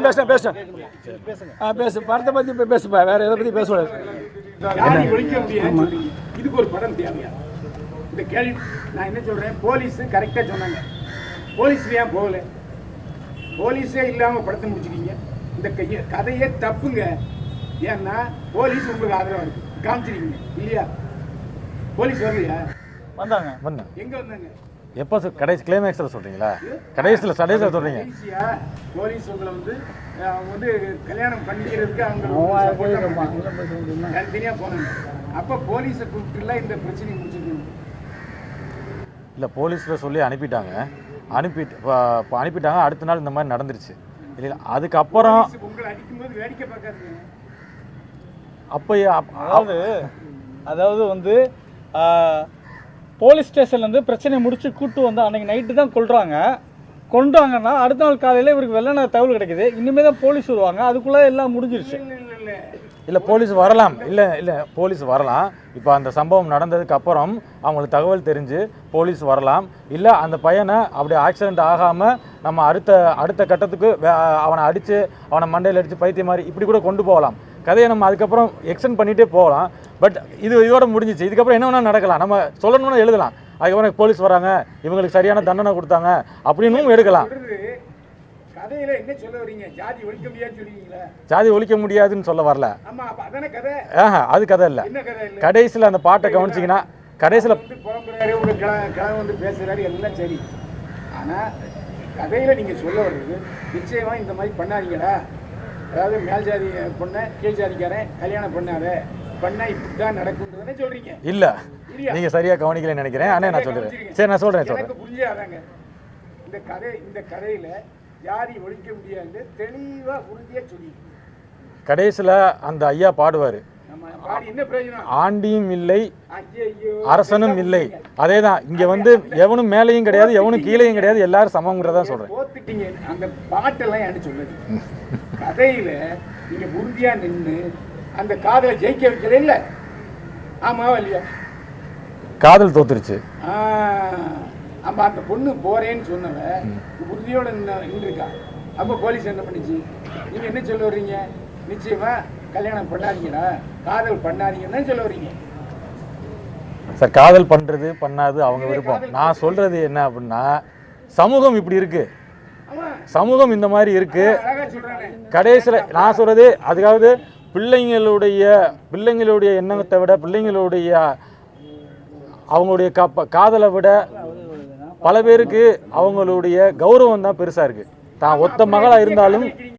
பேசுறேன் பேசு படத்தை பத்தி பேசுப்பா, வேற எதை பத்தி பேசக்கூடாது. இதுக்கு ஒரு படம் தேவையா? இந்த கேள்வி நான் என்ன சொல்றேன், போலீஸ் கரெக்டா சொன்னாங்க, போலீஸ் ஏன் போகல? போலீஸே இல்லாம படத்தை முடிச்சுட்டீங்க. இந்த கதையே தப்புங்க. ஏன்னா போலீஸ் உங்களுக்கு ஆதரவா இருக்கு, காமிச்சிருக்கீங்க இல்லையா? போலீஸ் வரலையா? வந்தாங்க. எங்க வந்தாங்க? எப்போ கடைசி கிளைமேக்ஸில் சொல்கிறீங்களா? கடைசியில் சொல்கிறீங்க. போலீஸ் உங்களை வந்து கல்யாணம் பண்ணிக்கிறதுக்கு அவங்க தனியாக போனாங்க. அப்போ போலீஸை கூப்பிட்டுல இந்த பிரச்சனையை முடிச்சிருக்கீங்க. இல்லை, போலீஸில் சொல்லி அனுப்பிட்டாங்க. அனுப்பிட்டாங்க. அடுத்த நாள் இந்த மாதிரி நடந்துருச்சு இல்லைங்களா? அதுக்கப்புறம் உங்களை அடிக்கும்போது வேடிக்கை பார்க்காதீங்க. அப்போ அதாவது வந்து போலீஸ் ஸ்டேஷன்லேருந்து பிரச்சனையை முடிச்சு கூட்டு வந்து அன்றைக்கி நைட்டு தான் கொண்டாங்கன்னா அடுத்த நாள் காலையில் இவருக்கு வெள்ளன தகவல் கிடைக்குது. இனிமேல் தான் போலீஸ் வருவாங்க, அதுக்குள்ளே எல்லாம் முடிஞ்சிருச்சு. இல்லை, போலீஸ் வரலாம். இல்லை போலீஸ் வரலாம். இப்போ அந்த சம்பவம் நடந்ததுக்கு அப்புறம் அவங்களுக்கு தகவல் தெரிஞ்சு போலீஸ் வரலாம். இல்லை அந்த பையனை அப்படி ஆக்சிடெண்ட் ஆகாமல் நம்ம அடுத்த கட்டத்துக்கு அவனை அடித்து அவனை மண்டையில் அடித்து பைத்தியம் மாதிரி இப்படி கூட கொண்டு போகலாம். கதையை நம்ம அதுக்கப்புறம் எக்ஸ்டெண்ட் பண்ணிகிட்டே போகலாம். பட் இதோட முடிஞ்சிச்சு. இதுக்கப்புறம் என்ன வேணால் நடக்கலாம். நம்ம சொல்லணும்னு எழுதலாம். அதுக்கப்புறம் போலீஸ் வராங்க, இவங்களுக்கு சரியான தண்டனை கொடுத்தாங்க அப்படின்னு எடுக்கலாம். கதையில என்ன சொல்ல வரீங்க? ஜாதி ஒழிக்க முடியாதுன்னு சொல்றீங்களா? ஜாதி ஒழிக்க முடியாதுன்னு சொல்ல வரல. ஆமா, அதானே கதை. அது கதை இல்லை. கடைசியில் அந்த பாட்டை கவனிச்சிங்கன்னா கடைசியில் புலம்புறாரு, உங்க கிழமை வந்து பேசுறாரு, எல்லாம் சரி. ஆனா கதையில நீங்க சொல்ல வர்றது நிச்சயமா இந்த மாதிரி பண்ணாதீங்கடா. அதாவது மேல் ஜாதி பொண்ணை கீழ் ஜாதிக்காரன் கல்யாணம் பண்ணா இப்படிதான் நடக்கும்ன்றதானே சொல்றீங்க? இல்ல, நீங்க சரியா கவனிக்கலன்னு நினைக்கிறேன். ஆனா நான் சொல்றேன். சரி, நான் சொல்றேன். எனக்கு புரியாதாங்க. இந்த கதையில ஜாதி ஒழிக்க முடியாது தெளிவா உறுதியா சொல்லி கடைசியில அந்த ஐயா பாடுவாரு, ஆண்டியும் இல்லை அரசனும் இல்லை. அதேதான் இங்க வந்து எவனும் மேலையும் கிடையாது, எவனும் கீழையும் கிடையாது, எல்லாரும் சமம்ங்கிறதா சொல்றேன். அந்த பாட்டெல்லாம் என்ன சொல்லுது? கதையில நீங்க உறுதியா நின்று அந்த காதலை ஜெயிக்க வைக்கல. இல்ல, ஆமாவா இல்லையா? காதல் தோத்துருச்சு. ஆமா, அந்த பொண்ணு போறேன்னு சொன்னவ உறுதியோட நின்றுருக்கா. அப்ப போலீஸ் என்ன பண்ணிச்சு? நீங்க என்ன சொல்ல வர்றீங்க? நிச்சயமா கல்யாணம் பண்ணாதீங்கடா, காதல் பண்ணாதீங்கன்னு சொல்ல வர்றீங்க. சார், காதல் பண்றது பண்ணாது அவங்க விருப்பம். நான் சொல்றது என்ன அப்படின்னா, சமூகம் இப்படி இருக்கு, சமூகம் இந்த மாதிரி இருக்கு. கடைசியில் நான் சொல்றது அதுக்காவது பிள்ளைங்களுடைய எண்ணத்தை விட பிள்ளைங்களுடைய அவங்களுடைய காதலை விட பல பேருக்கு அவங்களுடைய கௌரவம் தான் பெருசா இருக்கு. தான் ஒத்த மகளா இருந்தாலும்